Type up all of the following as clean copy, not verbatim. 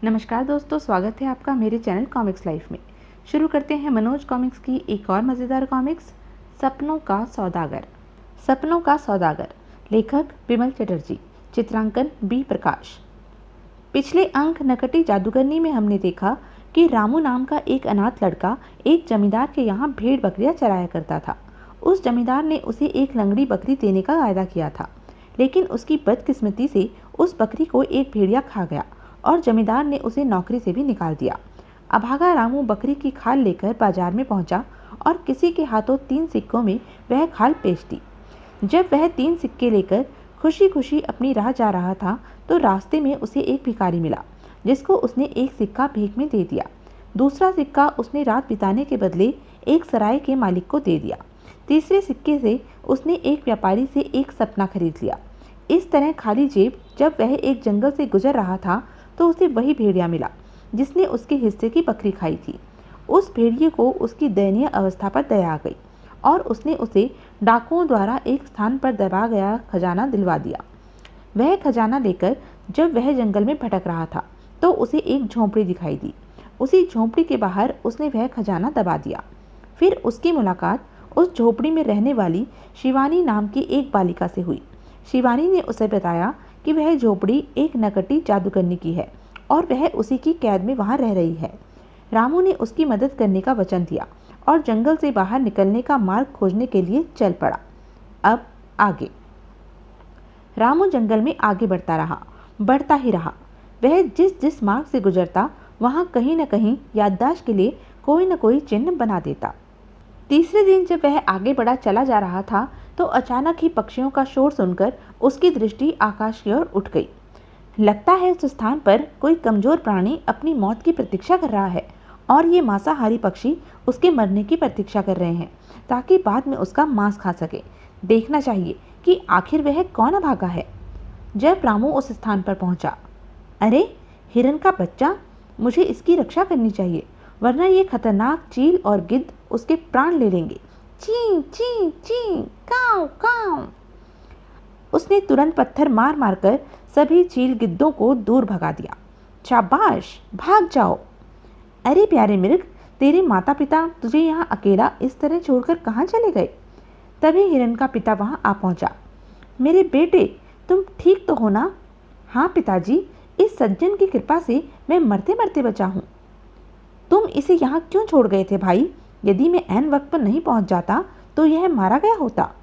नमस्कार दोस्तों, स्वागत है आपका मेरे चैनल कॉमिक्स लाइफ में। शुरू करते हैं मनोज कॉमिक्स की एक और मज़ेदार कॉमिक्स, सपनों का सौदागर। सपनों का सौदागर, लेखक विमल चटर्जी, चित्रांकन बी प्रकाश। पिछले अंक नकटी जादूगरनी में हमने देखा कि रामू नाम का एक अनाथ लड़का एक जमींदार के यहाँ भेड़ बकरियाँ चराया करता था। उस जमींदार ने उसे एक लंगड़ी बकरी देने का वायदा किया था, लेकिन उसकी बदकिस्मती से उस बकरी को एक भेड़िया खा गया और जमींदार ने उसे नौकरी से भी निकाल दिया। अभागा रामू बकरी की खाल लेकर बाजार में पहुंचा और किसी के हाथों 3 सिक्कों में वह खाल पेश दी। जब वह 3 सिक्के लेकर खुशी खुशी अपनी राह जा रहा था तो रास्ते में उसे एक भिखारी मिला, जिसको उसने एक सिक्का भीख में दे दिया। दूसरा सिक्का उसने रात बिताने के बदले एक सराय के मालिक को दे दिया। तीसरे सिक्के से उसने एक व्यापारी से एक सपना खरीद लिया। इस तरह खाली जेब जब वह एक जंगल से गुजर रहा था तो उसे वही भेड़िया मिला जिसने उसके हिस्से की बकरी खाई थी। उस भेड़िए को उसकी दयनीय अवस्था पर दया आ गई और उसने उसे डाकुओं द्वारा एक स्थान पर दबा गया खजाना दिलवा दिया। वह खजाना लेकर जब वह जंगल में भटक रहा था तो उसे एक झोंपड़ी दिखाई दी। उसी झोंपड़ी के बाहर उसने वह खजाना दबा दिया। फिर उसकी मुलाकात उस झोंपड़ी में रहने वाली शिवानी नाम की एक बालिका से हुई। शिवानी ने उसे बताया कि वह झोपड़ी एक नकटी जादूगरनी की है और वह उसी की कैद में वहां रह रही है। रामू ने उसकी मदद करने का वचन दिया और जंगल से बाहर निकलने का मार्ग खोजने के लिए चल पड़ा। अब आगे। रामू जंगल में आगे बढ़ता ही रहा। वह जिस जिस मार्ग से गुजरता वहां कहीं न कहीं याददाश्त के लिए कोई न कोई चिन्ह बना देता। तीसरे दिन जब वह आगे बढ़ा चला जा रहा था तो अचानक ही पक्षियों का शोर सुनकर उसकी दृष्टि आकाश की ओर उठ गई। लगता है उस स्थान पर कोई कमजोर प्राणी अपनी मौत की प्रतीक्षा कर रहा है और ये मांसाहारी पक्षी उसके मरने की प्रतीक्षा कर रहे हैं ताकि बाद में उसका मांस खा सके। देखना चाहिए कि आखिर वह कौन अभागा है। जब रामू उस स्थान पर पहुंचा, अरे हिरन का बच्चा, मुझे इसकी रक्षा करनी चाहिए वरना ये खतरनाक चील और गिद्ध उसके प्राण ले लेंगे। ची ची ची, काव काव। उसने तुरंत पत्थर मार मारकर सभी चील गिद्धों को दूर भगा दिया। शाबाश, भाग जाओ। अरे प्यारे मृग, तेरे माता पिता तुझे यहाँ अकेला इस तरह छोड़कर कहाँ चले गए? तभी हिरन का पिता वहाँ आ पहुँचा। मेरे बेटे, तुम ठीक तो हो ना? हाँ पिताजी, इस सज्जन की कृपा से मैं मरते मरते बचा हूँ। तुम इसे यहाँ क्यों छोड़ गए थे भाई? यदि मैं ऐन वक्त पर नहीं पहुँच जाता तो यह मारा गया होता।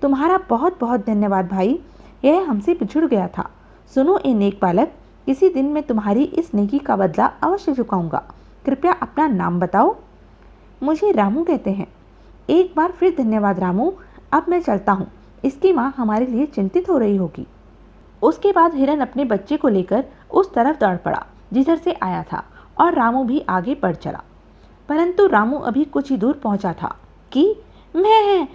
तुम्हारा बहुत बहुत धन्यवाद भाई, यह हमसे बिछुड़ गया था। सुनो ए नेक बालक, किसी दिन मैं तुम्हारी इस नेकी का बदला अवश्य चुकाऊंगा। कृपया अपना नाम बताओ। मुझे रामू कहते हैं। एक बार फिर धन्यवाद रामू, अब मैं चलता हूँ। इसकी माँ हमारे लिए चिंतित हो रही होगी। उसके बाद हिरन अपने बच्चे को लेकर उस तरफ दौड़ पड़ा जिधर से आया था और रामू भी आगे बढ़ चला। परंतु रामू अभी कुछ ही दूर पहुंचा था कि मैं।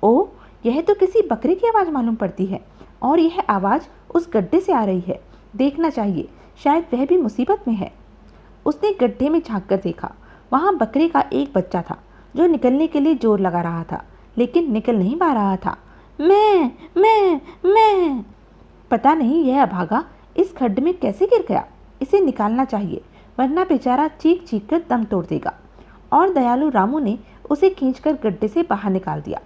ओ, यह तो किसी बकरे की आवाज़ मालूम पड़ती है और यह आवाज़ उस गड्ढे से आ रही है। देखना चाहिए, शायद वह भी मुसीबत में है। उसने गड्ढे में झांक कर देखा। वहाँ बकरे का एक बच्चा था जो निकलने के लिए जोर लगा रहा था लेकिन निकल नहीं पा रहा था। मैं। पता नहीं यह अभागा इस खड्डे में कैसे गिर गया। इसे निकालना चाहिए वरना बेचारा चीख चीख कर दम तोड़ देगा। और दयालु रामू ने उसे खींचकर गड्ढे से बाहर निकाल दिया।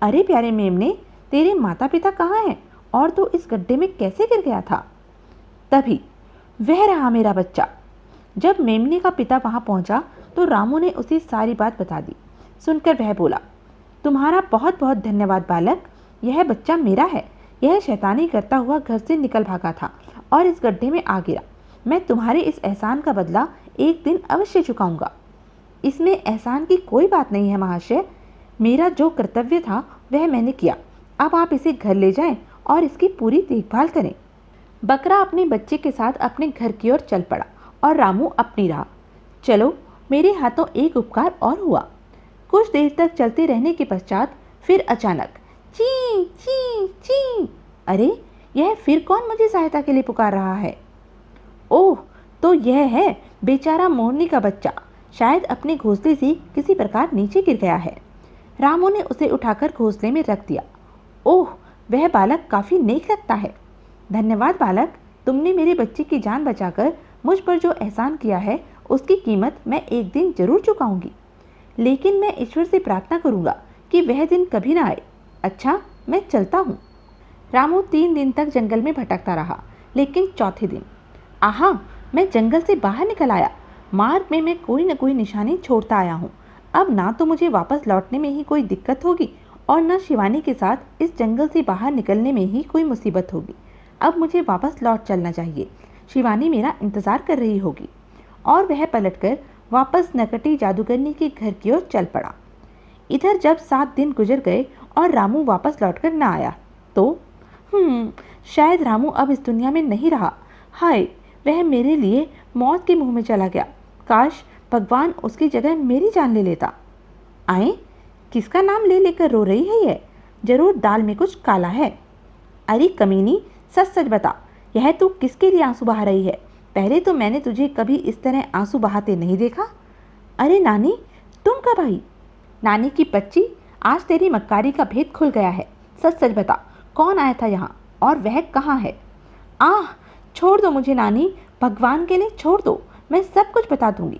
अरे प्यारे मेमने, तेरे माता पिता कहाँ हैं और तू इस गड्ढे में कैसे गिर गया था? तभी वह रहा मेरा बच्चा। जब मेमने का पिता वहां पहुंचा तो रामू ने उसे सारी बात बता दी। सुनकर वह बोला, तुम्हारा बहुत बहुत धन्यवाद बालक, यह बच्चा मेरा है। यह शैतानी करता हुआ घर से निकल भागा था और इस गड्ढे में आ गिरा। मैं तुम्हारे इस एहसान का बदला एक दिन अवश्य चुकाऊंगा। इसमें एहसान की कोई बात नहीं है महाशय, मेरा जो कर्तव्य था वह मैंने किया। अब आप इसे घर ले जाएं और इसकी पूरी देखभाल करें। बकरा अपने बच्चे के साथ अपने घर की ओर चल पड़ा और रामू अपनी राह। चलो, मेरे हाथों एक उपकार और हुआ। कुछ देर तक चलते रहने के पश्चात फिर अचानक ची ची ची। अरे, यह फिर कौन मुझे सहायता के लिए पुकार रहा है? ओह, तो यह है बेचारा मोरनी का बच्चा, शायद अपने घोंसले से किसी प्रकार नीचे गिर गया है। रामू ने उसे उठाकर घोंसले में रख दिया। ओह, वह बालक काफी नेक लगता है। धन्यवाद बालक, तुमने मेरे बच्चे की जान बचाकर मुझ पर जो एहसान किया है उसकी कीमत मैं एक दिन जरूर चुकाऊंगी, लेकिन मैं ईश्वर से प्रार्थना करूंगा कि वह दिन कभी ना आए। अच्छा, मैं चलता हूँ। रामू 3 दिन तक जंगल में भटकता रहा, लेकिन चौथे दिन आहा, मैं जंगल से बाहर निकल आया। मार्ग में मैं कोई न कोई निशानी छोड़ता आया हूँ। अब ना तो मुझे वापस लौटने में ही कोई दिक्कत होगी और न शिवानी के साथ इस जंगल से बाहर निकलने में ही कोई मुसीबत होगी। अब मुझे वापस लौट चलना चाहिए। शिवानी मेरा इंतज़ार कर रही होगी। और वह पलटकर वापस नकटी जादूगरनी के घर की ओर चल पड़ा। इधर जब 7 दिन गुजर गए और रामू वापस लौटकर न आया तो शायद रामू अब इस दुनिया में नहीं रहा। हाय, वह मेरे लिए मौत के मुंह में चला गया। काश भगवान उसकी जगह मेरी जान ले लेता। आए, किसका नाम ले लेकर रो रही है ये? जरूर दाल में कुछ काला है। अरे कमीनी, सच सच बता, यह तू किसके लिए आंसू बहा रही है? पहले तो मैंने तुझे कभी इस तरह आंसू बहाते नहीं देखा। अरे नानी, तुम कब आई? नानी की बच्ची, आज तेरी मक्कारी का भेद खुल गया है। सच सच बता, कौन आया था यहाँ और वह कहाँ है? आह, छोड़ दो मुझे नानी, भगवान के लिए छोड़ दो, मैं सब कुछ बता दूंगी।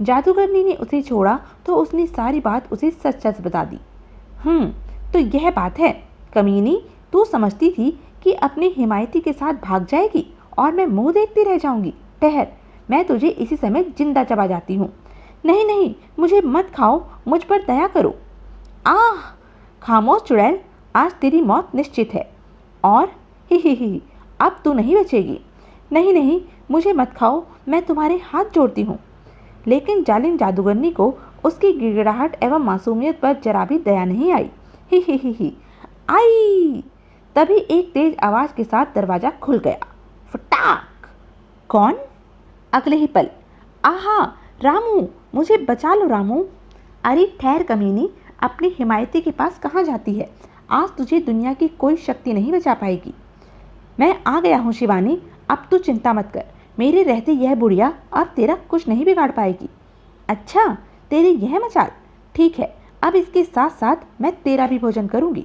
जादूगरनी ने उसे छोड़ा तो उसने सारी बात उसे सच सच बता दी। तो यह बात है। कमीनी, तू समझती थी कि अपने हिमायती के साथ भाग जाएगी और मैं मुंह देखती रह जाऊंगी। ठहर, मैं तुझे इसी समय जिंदा चबा जाती हूँ। नहीं नहीं, मुझे मत खाओ, मुझ पर दया करो। आह, खामोश चुड़ैल, आज तेरी मौत निश्चित है। और ही, अब तू नहीं बचेगी। नहीं नहीं, मुझे मत खाओ, मैं तुम्हारे हाथ जोड़ती हूँ। लेकिन जालिम जादूगरनी को उसकी गिड़गिड़ाहट एवं मासूमियत पर जरा भी दया नहीं आई। ही आई। तभी एक तेज आवाज के साथ दरवाजा खुल गया। फटाक। कौन? अगले ही पल, आहा रामू, मुझे बचा लो रामू। अरे ठहर कमीनी, अपनी हिमायती के पास कहाँ जाती है? आज तुझे दुनिया की कोई शक्ति नहीं बचा पाएगी। मैं आ गया हूँ शिवानी, अब तू चिंता मत कर। मेरे रहते यह बुढ़िया अब तेरा कुछ नहीं बिगाड़ पाएगी। अच्छा, तेरी यह मचाल? ठीक है, अब इसके साथ साथ मैं तेरा भी भोजन करूँगी।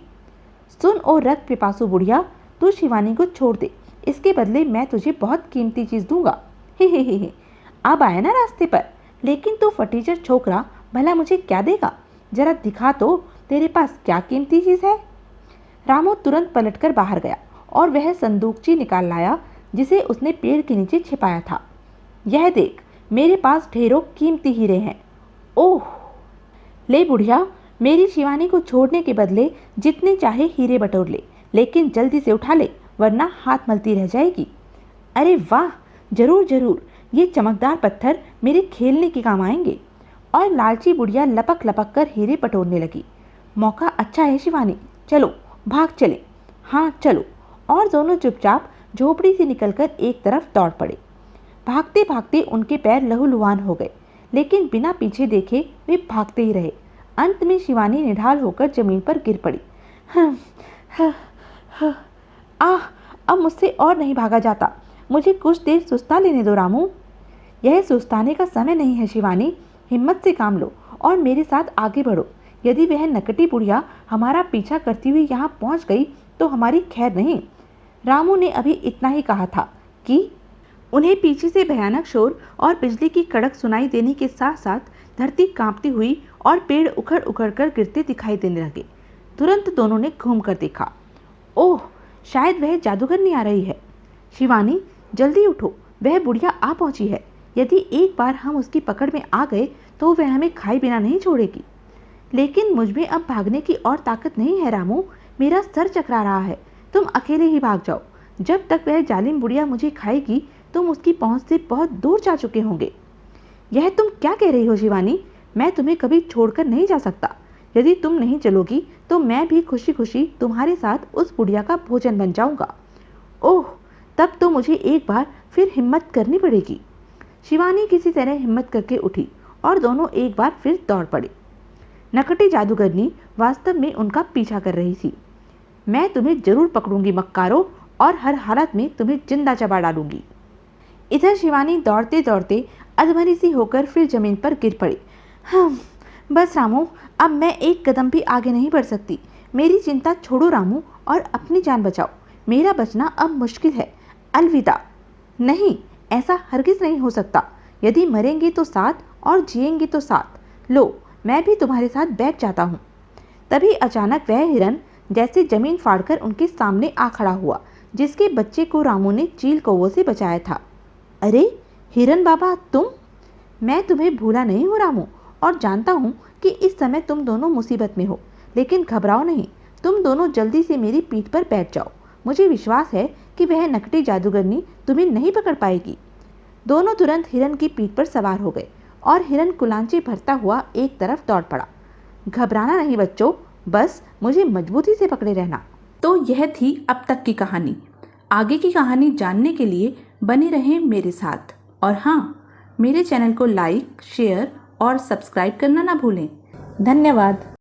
सुन ओ रक्त पिपासु बुढ़िया, तू शिवानी को छोड़ दे, इसके बदले मैं तुझे बहुत कीमती चीज़ दूंगा। हे। अब आया ना रास्ते पर, लेकिन तू फटीचर छोकरा, भला मुझे क्या देगा? जरा दिखा तो, तेरे पास क्या कीमती चीज़ है? रामू तुरंत पलटकर बाहर गया और वह संदूकची निकाल लाया जिसे उसने पेड़ के नीचे छिपाया था। यह देख, मेरे पास ढेरों कीमती हीरे हैं। ओह, ले बुढ़िया, मेरी शिवानी को छोड़ने के बदले जितने चाहे हीरे बटोर ले, लेकिन जल्दी से उठा ले, वरना हाथ मलती रह जाएगी। अरे वाह, जरूर जरूर, ये चमकदार पत्थर मेरे खेलने के काम आएंगे। और लालची बुढ़िया लपक लपक कर हीरे बटोरने लगी। मौका अच्छा है शिवानी, चलो भाग चले। हाँ चलो। और दोनों चुपचाप झोपड़ी से निकलकर एक तरफ दौड़ पड़े। भागते भागते उनके पैर लहूलुहान हो गए, लेकिन बिना पीछे देखे वे भागते ही रहे। अंत में शिवानी निढाल होकर जमीन पर गिर पड़ी। आह, अब मुझसे और नहीं भागा जाता, मुझे कुछ देर सुस्ता लेने दो रामू। यह सुस्ताने का समय नहीं है शिवानी, हिम्मत से काम लो और मेरे साथ आगे बढ़ो। यदि वह नकटी बुढ़िया हमारा पीछा करती हुई यहाँ पहुँच गई तो हमारी खैर नहीं। रामू ने अभी इतना ही कहा था कि उन्हें पीछे से भयानक शोर और बिजली की कड़क सुनाई देने के साथ साथ धरती कांपती हुई और पेड़ उखड़ उखड़ कर गिरते दिखाई देने लगे। तुरंत दोनों ने घूम कर देखा। ओह, शायद वह जादूगरनी आ रही है। शिवानी, जल्दी उठो, वह बुढ़िया आ पहुंची है। यदि एक बार हम उसकी पकड़ में आ गए तो वह हमें खाए बिना नहीं छोड़ेगी। लेकिन मुझ में अब भागने की और ताकत नहीं है रामू, मेरा सर चकरा रहा है। तुम अकेले ही भाग जाओ। जब तक वह जालिम बुढ़िया मुझे खाएगी तुम उसकी पहुंच से बहुत दूर जा चुके होंगे। यह तुम क्या कह रही हो शिवानी? मैं तुम्हें कभी छोड़कर नहीं जा सकता। यदि तुम नहीं चलोगी तो मैं भी खुशी खुशी तुम्हारे साथ उस बुढ़िया का भोजन बन जाऊंगा। ओह, तब तो मुझे एक बार फिर हिम्मत करनी पड़ेगी। शिवानी किसी तरह हिम्मत करके उठी और दोनों एक बार फिर दौड़ पड़े। नकटी जादूगरनी वास्तव में उनका पीछा कर रही थी। मैं तुम्हें जरूर पकड़ूंगी मक्कारो, और हर हालत में तुम्हें जिंदा चबा डालूंगी। इधर शिवानी दौड़ते दौड़ते अधमरी सी होकर फिर जमीन पर गिर पड़ी। बस रामू, अब मैं एक कदम भी आगे नहीं बढ़ सकती। मेरी चिंता छोड़ो रामू और अपनी जान बचाओ। मेरा बचना अब मुश्किल है। अलविदा। नहीं, ऐसा हरगिज नहीं हो सकता। यदि मरेंगे तो साथ और जिएंगे तो साथ। लो, मैं भी तुम्हारे साथ बैठ जाता हूँ। तभी अचानक वह हिरन जैसे जमीन फाड़कर उनके सामने आ खड़ा हुआ, जिसके बच्चे को रामू ने चील कौवों से बचाया था। अरे हिरन बाबा, तुम? मैं तुम्हें भूला नहीं हूँ रामू, और जानता हूँ कि इस समय तुम दोनों मुसीबत में हो, लेकिन घबराओ नहीं। तुम दोनों जल्दी से मेरी पीठ पर बैठ जाओ। मुझे विश्वास है कि वह नकली जादूगरनी तुम्हें नहीं पकड़ पाएगी। दोनों तुरंत हिरन की पीठ पर सवार हो गए और हिरन कुलांचे भरता हुआ एक तरफ दौड़ पड़ा। घबराना नहीं बच्चों, बस मुझे मजबूती से पकड़े रहना। तो यह थी अब तक की कहानी। आगे की कहानी जानने के लिए बने रहें मेरे साथ। और हाँ, मेरे चैनल को लाइक, शेयर और सब्सक्राइब करना ना भूलें। धन्यवाद।